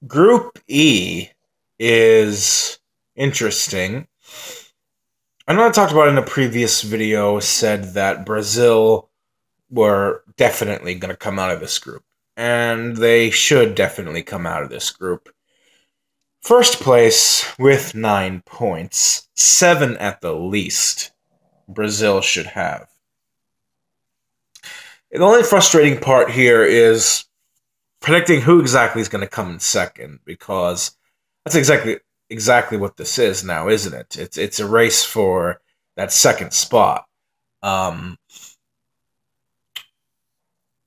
Group E is interesting. I know I talked about it in a previous video, said that Brazil were definitely going to come out of this group. And they should definitely come out of this group. First place with 9 points, 7 at the least, Brazil should have. The only frustrating part here is predicting who exactly is going to come in second, because that's exactly what this is now, isn't it? It's a race for that second spot. Um,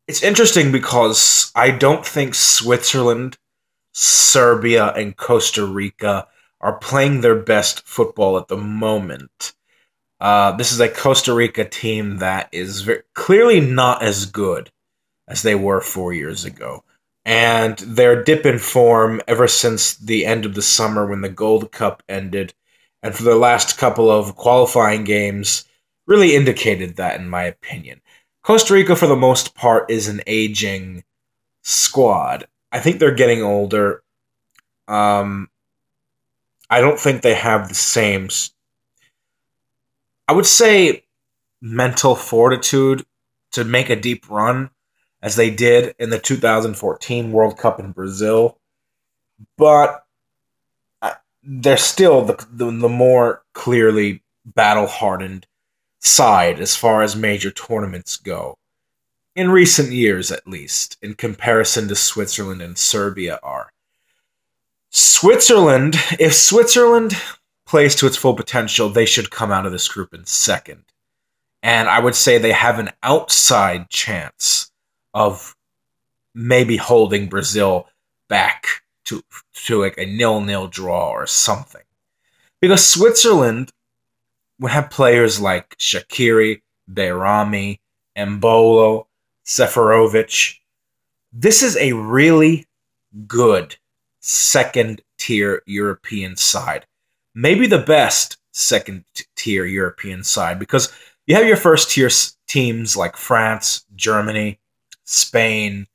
it's interesting because I don't think Switzerland, Serbia, and Costa Rica are playing their best football at the moment. This is a Costa Rica team that is clearly not as good as they were 4 years ago. And their dip in form ever since the end of the summer when the Gold Cup ended, and for the last couple of qualifying games, really indicated that, in my opinion. Costa Rica, for the most part, is an aging squad. I think they're getting older. I don't think they have the same, I would say, mental fortitude to make a deep run as they did in the 2014 World Cup in Brazil. But they're still the more clearly battle-hardened side as far as major tournaments go. In recent years, at least, in comparison to Switzerland and Serbia are. Switzerland, if Switzerland plays to its full potential, they should come out of this group in second. And I would say they have an outside chance of maybe holding Brazil back to like a 0-0 draw or something. Because Switzerland would have players like Shaqiri, Behrami, Embolo, Seferovic. This is a really good second-tier European side. Maybe the best second-tier European side, because you have your first-tier teams like France, Germany, Spain,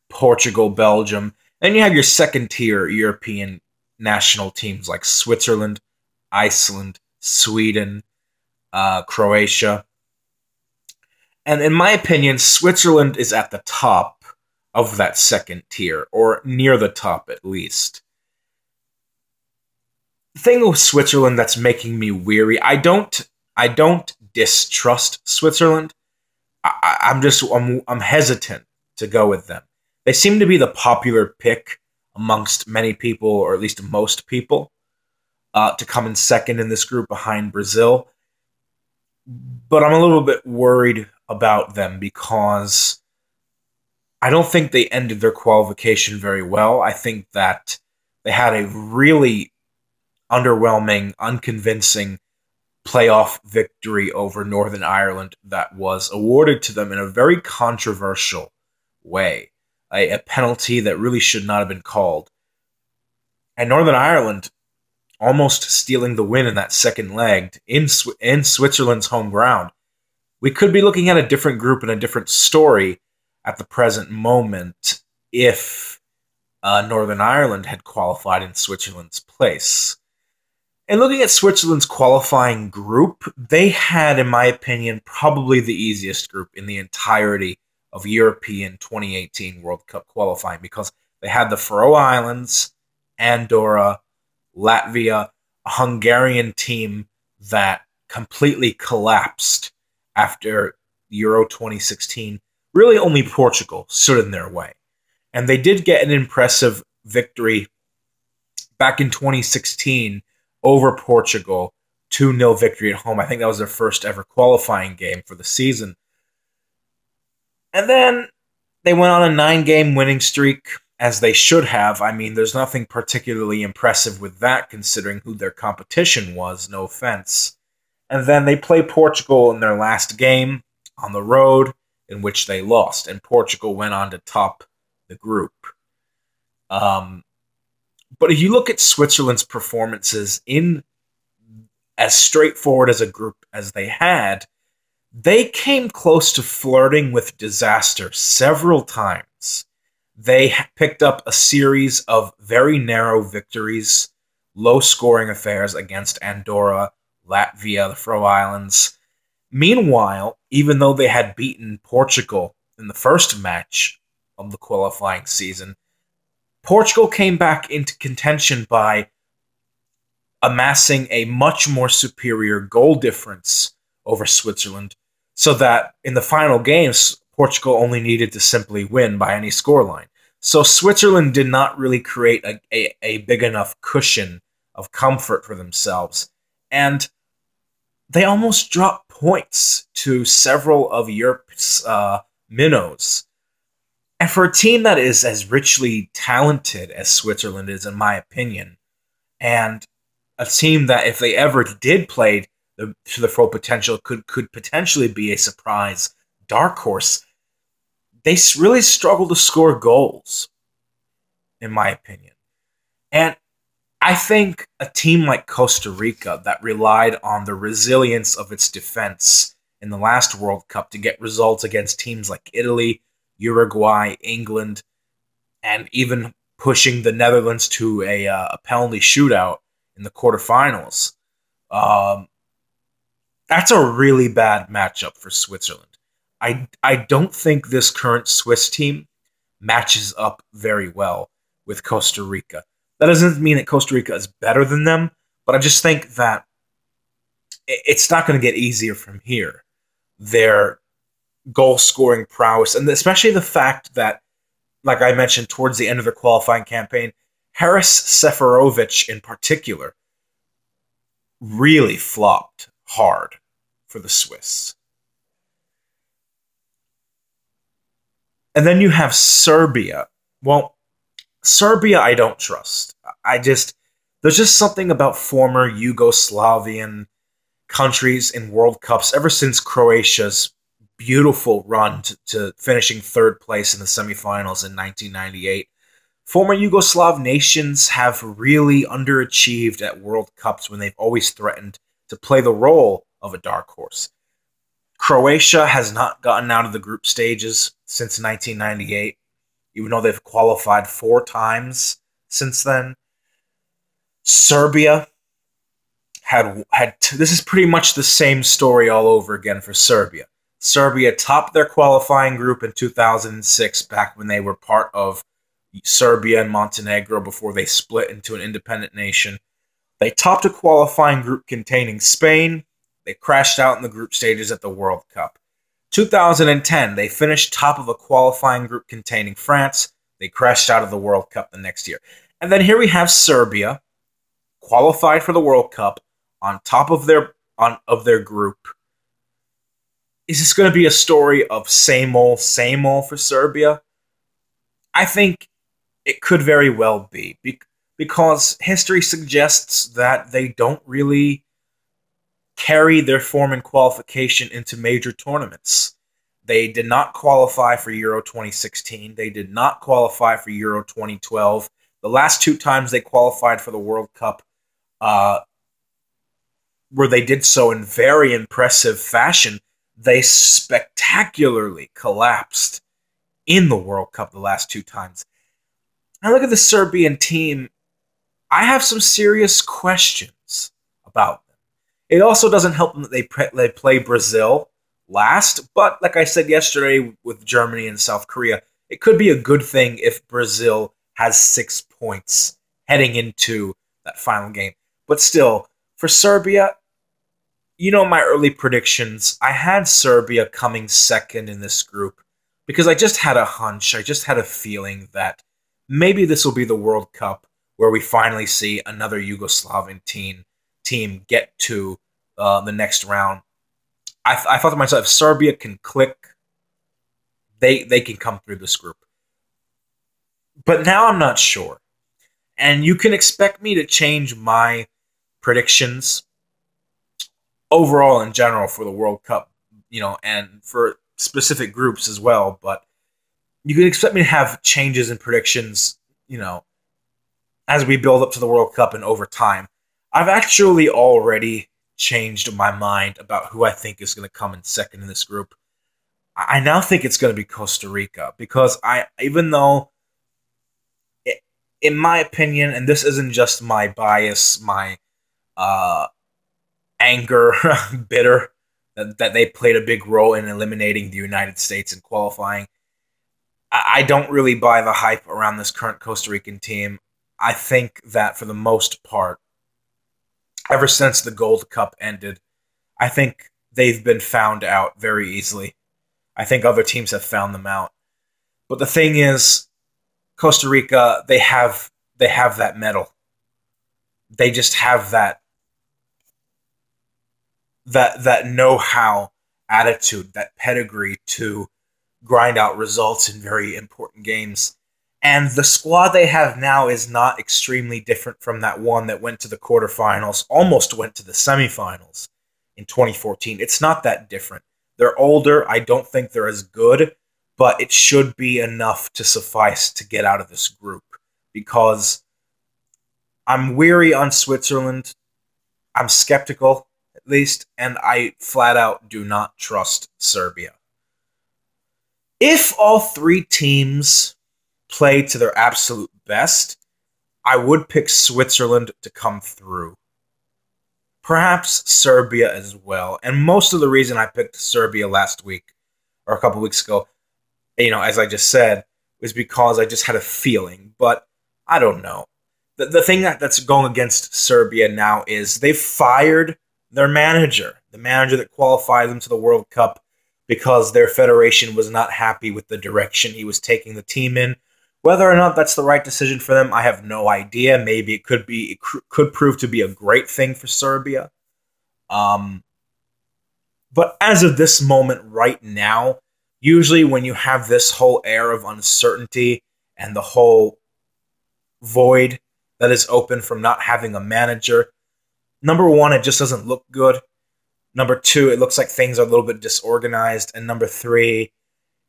Portugal, Belgium, and you have your second-tier European national teams like Switzerland, Iceland, Sweden, Croatia. And in my opinion, Switzerland is at the top of that second tier, or near the top at least. The thing with Switzerland that's making me weary, I don't distrust Switzerland. I'm hesitant to go with them. They seem to be the popular pick amongst many people, or at least most people, to come in second in this group behind Brazil. But I'm a little bit worried about them because I don't think they ended their qualification very well. I think that they had a really underwhelming, unconvincing playoff victory over Northern Ireland that was awarded to them in a very controversial way. A penalty that really should not have been called. And Northern Ireland almost stealing the win in that second leg in Switzerland's home ground. We could be looking at a different group and a different story at the present moment if Northern Ireland had qualified in Switzerland's place. And looking at Switzerland's qualifying group, they had, in my opinion, probably the easiest group in the entirety of European 2018 World Cup qualifying, because they had the Faroe Islands, Andorra, Latvia, a Hungarian team that completely collapsed after Euro 2016. Really only Portugal stood in their way. And they did get an impressive victory back in 2016 over Portugal, 2-0 victory at home. I think that was their first ever qualifying game for the season. And then they went on a 9-game winning streak, as they should have. I mean, there's nothing particularly impressive with that, considering who their competition was, no offense. And then they play Portugal in their last game on the road, in which they lost, and Portugal went on to top the group. But if you look at Switzerland's performances in as straightforward as a group as they had, they came close to flirting with disaster several times. They picked up a series of very narrow victories, low-scoring affairs against Andorra, Latvia, the Faroe Islands. Meanwhile, even though they had beaten Portugal in the first match of the qualifying season, Portugal came back into contention by amassing a much more superior goal difference over Switzerland, so that in the final games, Portugal only needed to simply win by any scoreline. So Switzerland did not really create a big enough cushion of comfort for themselves. And they almost dropped points to several of Europe's minnows. And for a team that is as richly talented as Switzerland is, in my opinion, and a team that, if they ever did play to the full potential, could potentially be a surprise dark horse, they really struggle to score goals, in my opinion. And I think a team like Costa Rica that relied on the resilience of its defense in the last World Cup to get results against teams like Italy, Uruguay, England, and even pushing the Netherlands to a penalty shootout in the quarterfinals. That's a really bad matchup for Switzerland. I don't think this current Swiss team matches up very well with Costa Rica. That doesn't mean that Costa Rica is better than them, but I just think that it's not going to get easier from here. Their goal-scoring prowess, and especially the fact that, like I mentioned towards the end of their qualifying campaign, Haris Seferovic in particular really flopped hard for the Swiss. And then you have Serbia. Well, Serbia I don't trust. There's just something about former Yugoslavian countries in World Cups ever since Croatia's beautiful run to finishing third place in the semifinals in 1998. Former Yugoslav nations have really underachieved at World Cups when they've always threatened to play the role of a dark horse. Croatia has not gotten out of the group stages since 1998, even though they've qualified 4 times since then. Serbia this is pretty much the same story all over again for Serbia. Serbia topped their qualifying group in 2006, back when they were part of Serbia and Montenegro before they split into an independent nation. They topped a qualifying group containing Spain. They crashed out in the group stages at the World Cup. 2010, they finished top of a qualifying group containing France. They crashed out of the World Cup the next year. And then here we have Serbia, qualified for the World Cup, on top of their group. Is this going to be a story of same old for Serbia? I think it could very well be, because history suggests that they don't really carry their form and qualification into major tournaments. They did not qualify for Euro 2016. They did not qualify for Euro 2012. The last 2 times they qualified for the World Cup, where they did so in very impressive fashion, they spectacularly collapsed in the World Cup the last 2 times. Now look at the Serbian team. I have some serious questions about them. It also doesn't help them that they play Brazil last, but like I said yesterday with Germany and South Korea, it could be a good thing if Brazil has 6 points heading into that final game. But still, for Serbia, you know my early predictions. I had Serbia coming second in this group because I just had a hunch, I just had a feeling that maybe this will be the World Cup where we finally see another Yugoslavian team get to the next round. I thought to myself, if Serbia can click, they can come through this group. But now I'm not sure. And you can expect me to change my predictions overall in general for the World Cup, and for specific groups as well. But you can expect me to have changes in predictions, as we build up to the World Cup and over time. I've actually already changed my mind about who I think is going to come in second in this group. I now think it's going to be Costa Rica, because even though in my opinion, and this isn't just my bias, my uh, anger, bitter, that they played a big role in eliminating the United States in qualifying. I don't really buy the hype around this current Costa Rican team. I think that for the most part, ever since the Gold Cup ended, I think they've been found out very easily. I think other teams have found them out. But the thing is, Costa Rica, they have that medal. They just have that know-how attitude, that pedigree to grind out results in very important games. And the squad they have now is not extremely different from that one that went to the quarterfinals, almost went to the semifinals in 2014. It's not that different. They're older. I don't think they're as good, but it should be enough to suffice to get out of this group, because I'm weary on Switzerland. I'm skeptical, at least, and I flat out do not trust Serbia. If all three teams play to their absolute best, I would pick Switzerland to come through. Perhaps Serbia as well. And most of the reason I picked Serbia last week, or a couple weeks ago, as I just said, is because I just had a feeling. But I don't know. The thing that's going against Serbia now is they've fired their manager, the manager that qualified them to the World Cup, because their federation was not happy with the direction he was taking the team in. Whether or not that's the right decision for them, I have no idea. Maybe it could prove to be a great thing for Serbia. But as of this moment right now, usually when you have this whole air of uncertainty and the whole void that is open from not having a manager, number one, it just doesn't look good. Number two, it looks like things are a little bit disorganized. And number three,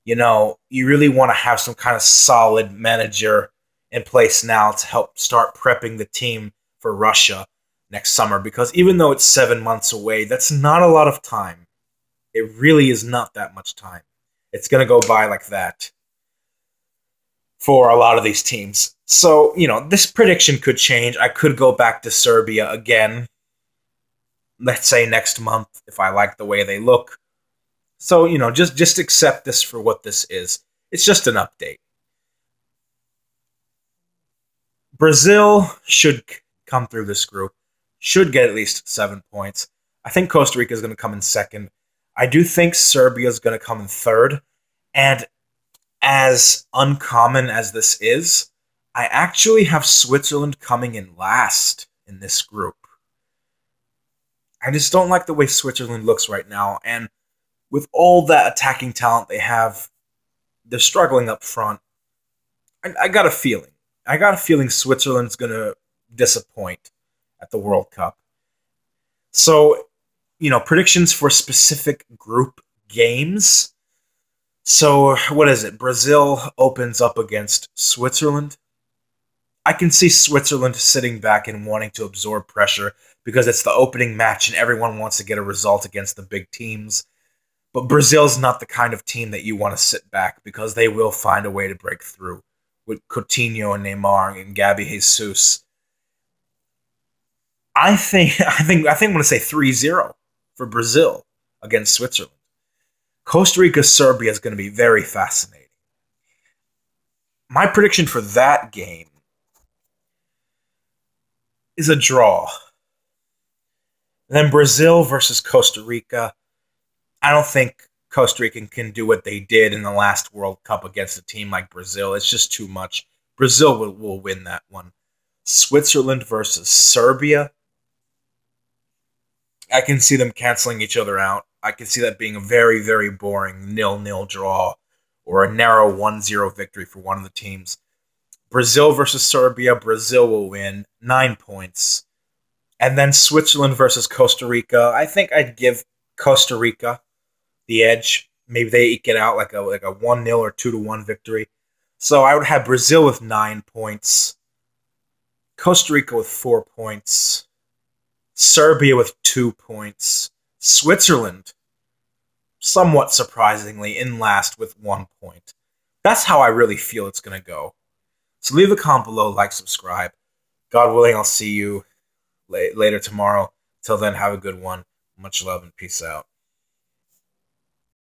you really want to have some kind of solid manager in place now to help start prepping the team for Russia next summer. Because even though it's 7 months away, that's not a lot of time. It really is not that much time. It's going to go by like that for a lot of these teams. So, this prediction could change. I could go back to Serbia again, let's say next month, if I like the way they look. So, just accept this for what this is. It's just an update. Brazil should come through this group, should get at least 7 points. I think Costa Rica is going to come in second. I do think Serbia is going to come in third. And as uncommon as this is, I actually have Switzerland coming in last in this group. I just don't like the way Switzerland looks right now. And with all that attacking talent they have, they're struggling up front. I got a feeling. I got a feeling Switzerland's going to disappoint at the World Cup. So, predictions for specific group games. So, what is it? Brazil opens up against Switzerland. I can see Switzerland sitting back and wanting to absorb pressure because it's the opening match and everyone wants to get a result against the big teams. But Brazil's not the kind of team that you want to sit back, because they will find a way to break through with Coutinho and Neymar and Gabby Jesus. I think I'm going to say 3-0 for Brazil against Switzerland. Costa Rica Serbia is going to be very fascinating. My prediction for that game is a draw. And then Brazil versus Costa Rica. I don't think Costa Rica can do what they did in the last World Cup against a team like Brazil. It's just too much. Brazil will win that one. Switzerland versus Serbia. I can see them canceling each other out. I can see that being a very, very boring 0-0 draw or a narrow 1-0 victory for one of the teams. Brazil versus Serbia. Brazil will win 9 points. And then Switzerland versus Costa Rica. I think I'd give Costa Rica the edge. Maybe they eke it out like a 1-0 or 2-1 victory. So I would have Brazil with 9 points, Costa Rica with 4 points, Serbia with 2 points, Switzerland, somewhat surprisingly, in last with 1 point. That's how I really feel it's going to go. So leave a comment below, like, subscribe. God willing, I'll see you later tomorrow. Till then, have a good one. Much love and peace out.